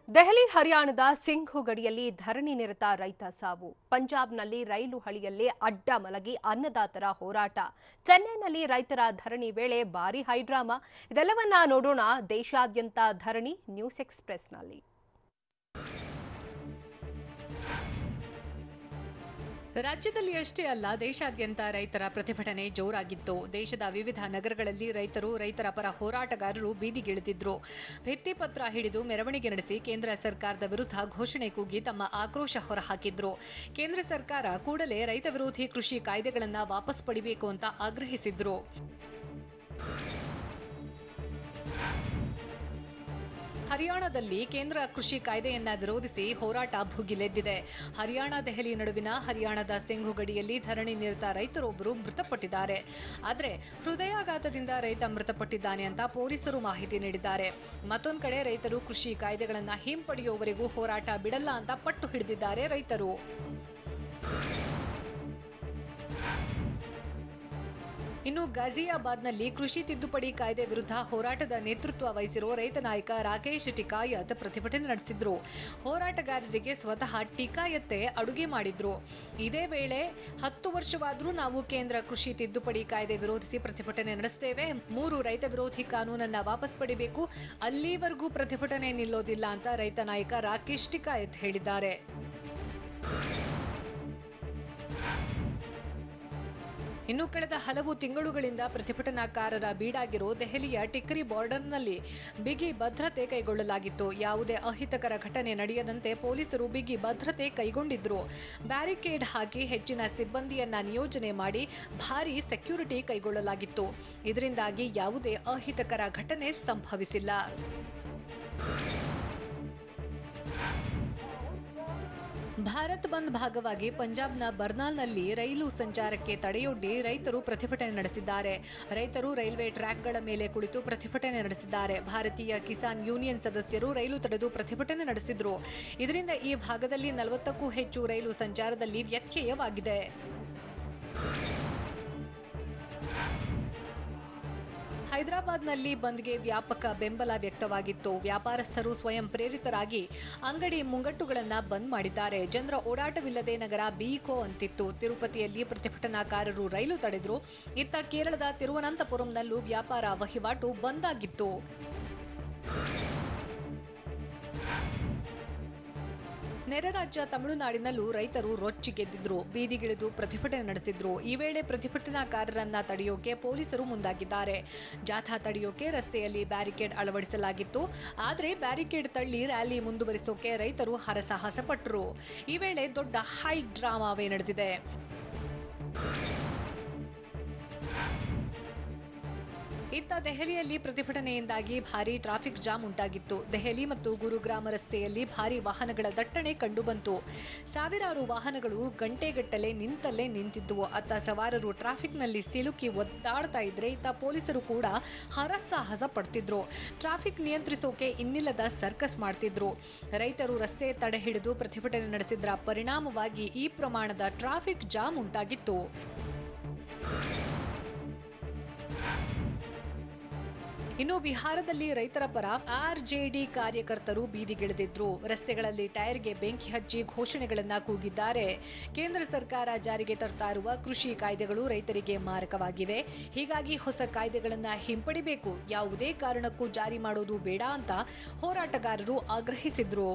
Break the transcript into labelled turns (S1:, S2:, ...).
S1: ದೆಹಲಿ ಹರಿಯಾಣದ ಸಿಂಘು ಗಡಿಯಲ್ಲಿ ಧರಣಿ ನಿರತ ರೈತ ಸಾವು. ಪಂಜಾಬ್ನಲ್ಲಿ ರೈಲು ಹಳಿಯಲ್ಲೇ ಅಡ್ಡ ಮಲಗಿ ಅನ್ನದಾತರ ಹೋರಾಟ. ಚೆನ್ನೈನಲ್ಲಿ ರೈತರ ಧರಣಿ ವೇಳೆ ಭಾರೀ ಹೈಡ್ರಾಮಾ. ಇದೆಲ್ಲವನ್ನ ನೋಡೋಣ ದೇಶಾದ್ಯಂತ ಧರಣಿ ನ್ಯೂಸ್ ಎಕ್ಸ್‌ಪ್ರೆಸ್‌ನಲ್ಲಿ.
S2: ರಾಜ್ಯದಲ್ಲಿ ಅಷ್ಟೇ ಅಲ್ಲ, ದೇಶಾದ್ಯಂತ ರೈತರ ಪ್ರತಿಭಟನೆ ಜೋರಾಗಿತ್ತು. ದೇಶದ ವಿವಿಧ ನಗರಗಳಲ್ಲಿ ರೈತರ ಪರ ಹೋರಾಟಗಾರರು ಬೀದಿಗಿಳಿದಿದ್ರು. ಭಿತ್ತಿಪತ್ರ ಹಿಡಿದು ಮೆರವಣಿಗೆ ನಡೆಸಿ ಕೇಂದ್ರ ಸರ್ಕಾರದ ವಿರುದ್ಧ ಘೋಷಣೆ ಕೂಗಿ ತಮ್ಮ ಆಕ್ರೋಶ ಹೊರಹಾಕಿದ್ರು. ಕೇಂದ್ರ ಸರ್ಕಾರ ಕೂಡಲೇ ರೈತ ವಿರೋಧಿ ಕೃಷಿ ಕಾಯ್ದೆಗಳನ್ನು ವಾಪಸ್ ಪಡಿಬೇಕು ಅಂತ ಆಗ್ರಹಿಸಿದ್ರು. ಹರಿಯಾಣದಲ್ಲಿ ಕೇಂದ್ರ ಕೃಷಿ ಕಾಯ್ದೆಯನ್ನ ವಿರೋಧಿಸಿ ಹೋರಾಟ ಭುಗಿಲೆದ್ದಿದೆ. ದೆಹಲಿ ನಡುವಿನ ಹರಿಯಾಣದ ಸಿಂಘು ಗಡಿಯಲ್ಲಿ ಧರಣಿ ನಿರತ ರೈತರೊಬ್ಬರು ಮೃತಪಟ್ಟಿದ್ದಾರೆ. ಆದರೆ ಹೃದಯಾಘಾತದಿಂದ ರೈತ ಮೃತಪಟ್ಟಿದ್ದಾನೆ ಅಂತ ಪೊಲೀಸರು ಮಾಹಿತಿ ನೀಡಿದ್ದಾರೆ. ಮತ್ತೊಂದು ಕಡೆ ರೈತರು ಕೃಷಿ ಕಾಯ್ದೆಗಳನ್ನು ಹಿಂಪಡೆಯುವವರೆಗೂ ಹೋರಾಟ ಬಿಡಲ್ಲ ಅಂತ ಪಟ್ಟು ಹಿಡಿದಿದ್ದಾರೆ ರೈತರು. ಇನ್ನು ಗಾಜಿಯಾಬಾದ್ನಲ್ಲಿ ಕೃಷಿ ತಿದ್ದುಪಡಿ ಕಾಯ್ದೆ ವಿರುದ್ಧ ಹೋರಾಟದ ನೇತೃತ್ವ ವಹಿಸಿರುವ ರೈತ ನಾಯಕ ರಾಕೇಶ್ ಟಿಕಾಯತ್ ಪ್ರತಿಭಟನೆ ನಡೆಸಿದ್ರು. ಹೋರಾಟಗಾರರಿಗೆ ಸ್ವತಃ ಟಿಕಾಯತ್ತೇ ಅಡುಗೆ ಮಾಡಿದ್ರು. ಇದೇ ವೇಳೆ 10 ವರ್ಷವಾದರೂ ನಾವು ಕೇಂದ್ರ ಕೃಷಿ ತಿದ್ದುಪಡಿ ಕಾಯ್ದೆ ವಿರೋಧಿಸಿ ಪ್ರತಿಭಟನೆ ನಡೆಸ್ತೇವೆ, 3 ರೈತ ವಿರೋಧಿ ಕಾನೂನನ್ನ ವಾಪಸ್ ಪಡಿಬೇಕು, ಅಲ್ಲಿವರೆಗೂ ಪ್ರತಿಭಟನೆ ನಿಲ್ಲೋದಿಲ್ಲ ಅಂತ ರೈತ ನಾಯಕ ರಾಕೇಶ್ ಟಿಕಾಯತ್ ಹೇಳಿದ್ದಾರೆ. ಇನ್ನು ಕಳೆದ ಹಲವು ತಿಂಗಳುಗಳಿಂದ ಪ್ರತಿಭಟನಾಕಾರರ ಬೀಡಾಗಿರೋ ದೆಹಲಿಯ ಟಿಕ್ಕರಿ ಬಾರ್ಡರ್ನಲ್ಲಿ ಬಿಗಿ ಭದ್ರತೆ ಕೈಗೊಳ್ಳಲಾಗಿತ್ತು. ಯಾವುದೇ ಅಹಿತಕರ ಘಟನೆ ನಡೆಯದಂತೆ ಪೊಲೀಸರು ಬಿಗಿ ಭದ್ರತೆ ಕೈಗೊಂಡಿದ್ರು. ಬ್ಯಾರಿಕೇಡ್ ಹಾಕಿ ಹೆಚ್ಚಿನ ಸಿಬ್ಬಂದಿಯನ್ನ ನಿಯೋಜನೆ ಮಾಡಿ ಭಾರೀ ಸೆಕ್ಯೂರಿಟಿ ಕೈಗೊಳ್ಳಲಾಗಿತ್ತು. ಇದರಿಂದಾಗಿ ಯಾವುದೇ ಅಹಿತಕರ ಘಟನೆ ಸಂಭವಿಸಿಲ್ಲ. ಭಾರತ್ ಬಂದ್ ಭಾಗವಾಗಿ ಪಂಜಾಬ್ನ ಬರ್ನಾಲ್ನಲ್ಲಿ ರೈಲು ಸಂಚಾರಕ್ಕೆ ತಡೆಯೊಡ್ಡಿ ರೈತರು ಪ್ರತಿಭಟನೆ ನಡೆಸಿದ್ದಾರೆ. ರೈತರು ರೈಲ್ವೆ ಟ್ರ್ಯಾಕ್ಗಳ ಮೇಲೆ ಕುಳಿತು ಪ್ರತಿಭಟನೆ ನಡೆಸಿದ್ದಾರೆ. ಭಾರತೀಯ ಕಿಸಾನ್ ಯೂನಿಯನ್ ಸದಸ್ಯರು ರೈಲು ತಡೆದು ಪ್ರತಿಭಟನೆ ನಡೆಸಿದ್ರು. ಇದರಿಂದ ಈ ಭಾಗದಲ್ಲಿ 40ಕ್ಕೂ ಹೆಚ್ಚು ರೈಲು ಸಂಚಾರದಲ್ಲಿ ವ್ಯತ್ಯಯವಾಗಿದೆ. ಹೈದರಾಬಾದ್ನಲ್ಲಿ ಬಂದ್ಗೆ ವ್ಯಾಪಕ ಬೆಂಬಲ ವ್ಯಕ್ತವಾಗಿತ್ತು. ವ್ಯಾಪಾರಸ್ಥರು ಸ್ವಯಂ ಪ್ರೇರಿತರಾಗಿ ಅಂಗಡಿ ಮುಂಗಟ್ಟುಗಳನ್ನು ಬಂದ್ ಮಾಡಿದ್ದಾರೆ. ಜನರ ಓಡಾಟವಿಲ್ಲದೆ ನಗರ ಬೀಕೋ ಅಂತಿತ್ತು. ತಿರುಪತಿಯಲ್ಲಿ ಪ್ರತಿಭಟನಾಕಾರರು ರೈಲು ತಡೆದ್ರು. ಇತ್ತ ಕೇರಳದ ತಿರುವನಂತಪುರಂನಲ್ಲೂ ವ್ಯಾಪಾರ ವಹಿವಾಟು ಬಂದ್ ಆಗಿತ್ತು. ನೆರೆ ರಾಜ್ಯ ತಮಿಳುನಾಡಿನಲ್ಲೂ ರೈತರು ರೊಚ್ಚಿಗೆದ್ದಿದ್ರು. ಬೀದಿಗಿಳಿದು ಪ್ರತಿಭಟನೆ ನಡೆಸಿದ್ರು. ಈ ವೇಳೆ ಪ್ರತಿಭಟನಾಕಾರರನ್ನ ತಡೆಯೋಕೆ ಪೊಲೀಸರು ಮುಂದಾಗಿದ್ದಾರೆ. ಜಾಥಾ ತಡೆಯೋಕೆ ರಸ್ತೆಯಲ್ಲಿ ಬ್ಯಾರಿಕೇಡ್ ಅಳವಡಿಸಲಾಗಿತ್ತು. ಆದರೆ ಬ್ಯಾರಿಕೇಡ್ ತಳ್ಳಿ ರ್ಯಾಲಿ ಮುಂದುವರಿಸೋಕೆ ರೈತರು ಹರಸಾಹಸ ಪಟ್ಟರು. ಈ ವೇಳೆ ದೊಡ್ಡ ಹೈ ಡ್ರಾಮಾವೇ ನಡೆದಿದೆ. ಇತ್ತ ದೆಹಲಿಯಲ್ಲಿ ಪ್ರತಿಭಟನೆಯಿಂದಾಗಿ ಭಾರೀ ಟ್ರಾಫಿಕ್ ಜಾಮ್ ಉಂಟಾಗಿತ್ತು. ದೆಹಲಿ ಮತ್ತು ಗುರುಗ್ರಾಮ ರಸ್ತೆಯಲ್ಲಿ ಭಾರೀ ವಾಹನಗಳ ದಟ್ಟಣೆ ಕಂಡುಬಂತು. ಸಾವಿರಾರು ವಾಹನಗಳು ಗಂಟೆಗಟ್ಟಲೆ ನಿಂತಲ್ಲೇ ನಿಂತಿದ್ದುವು. ಅತ್ತ ಸವಾರರು ಟ್ರಾಫಿಕ್ನಲ್ಲಿ ಸಿಲುಕಿ ಒದ್ದಾಡ್ತಾ ಇದ್ರೆ ಇತ್ತ ಪೊಲೀಸರು ಕೂಡ ಹರಸಾಹಸ ಪಡ್ತಿದ್ರು. ಟ್ರಾಫಿಕ್ ನಿಯಂತ್ರಿಸೋಕೆ ಇನ್ನಿಲ್ಲದ ಸರ್ಕಸ್ ಮಾಡ್ತಿದ್ರು. ರೈತರು ರಸ್ತೆ ತಡೆ ಹಿಡಿದು ಪ್ರತಿಭಟನೆ ನಡೆಸಿದ್ರ ಪರಿಣಾಮವಾಗಿ ಈ ಪ್ರಮಾಣದ ಟ್ರಾಫಿಕ್ ಜಾಮ್ ಉಂಟಾಗಿತ್ತು. ಇನ್ನು ಬಿಹಾರದಲ್ಲಿ ರೈತರ ಪರ ಆರ್ಜೆಡಿ ಕಾರ್ಯಕರ್ತರು ಬೀದಿಗಿಳಿದಿದ್ರು. ರಸ್ತೆಗಳಲ್ಲಿ ಟೈರ್ಗೆ ಬೆಂಕಿ ಹಚ್ಚಿ ಘೋಷಣೆಗಳನ್ನ ಕೂಗಿದ್ದಾರೆ. ಕೇಂದ್ರ ಸರ್ಕಾರ ಜಾರಿಗೆ ತರ್ತಾ ಇರುವ ಕೃಷಿ ಕಾಯ್ದೆಗಳು ರೈತರಿಗೆ ಮಾರಕವಾಗಿವೆ. ಹೀಗಾಗಿ ಹೊಸ ಕಾಯ್ದೆಗಳನ್ನ ಹಿಂಪಡಿಬೇಕು, ಯಾವುದೇ ಕಾರಣಕ್ಕೂ ಜಾರಿ ಮಾಡೋದು ಬೇಡ ಅಂತ ಹೋರಾಟಗಾರರು ಆಗ್ರಹಿಸಿದ್ರು.